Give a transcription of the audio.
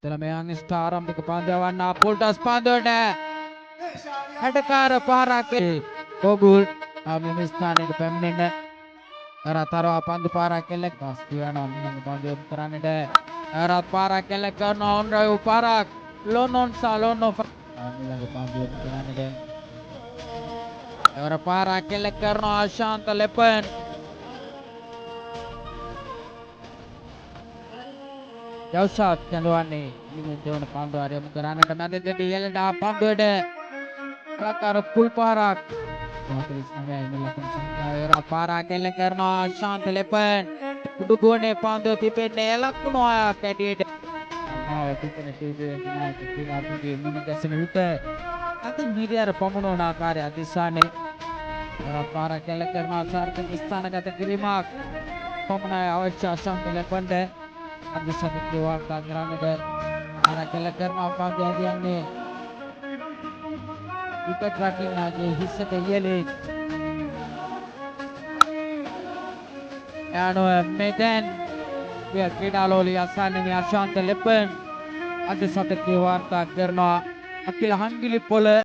Telah ආරම්භක පන්දවන්න පොල්ටස් පන්දුවට හැඩකාර පාරක් ගෝගුල් මෙම ස්ථානයට පැමිණෙන්න තරතරව පන්දු පාරක් එල්ල පස් කියනවා පන්දු කරන්නට රත් පාරක් එල්ල කරන ඔන්රයු පාරක් ලොනොන් සලොනො ඊළඟ පන්දු කරන්නට එවර පාරක් එල්ල කරන ආශාන්ත ලෙපන් ජව්සාත් කැඳවන්නේ නිමෙතවන පන්දු ආරම්භ කරන්නට මැදට ඉහළට පන්දුවට කලාකාර කුල් පාරක් පාරක් එල්ල කරනවා ශාන්ත ලෙපන් උඩු ගෝනේ පන්දුව පිපෙන්නේ ලකුණු 6ක් ඇටියට ගැසෙන විට අද මීඩියාර පමුණුවන ආකාරය අධිශානයේ පාරක් එල්ල කරනවා සාර්ථක ස්ථානගත කිරීමක් පමණයි අවශ්‍ය ශාන්ත ලෙපන්ට අද සමිතිය වාර්තා කරන්නට පාරක් එල්ල කරනවා පන්දුව ඇදියන්නේ විකට් රකින්නාගේ හිස්සට ඉහළින් යනුව මෙතැන් ක්‍රීඩාලෝලී අසන්නගේ අශාන්ත ලෙපන් අද සතකේ වාර්තා කරනවා අකිල හංගිලි පොළ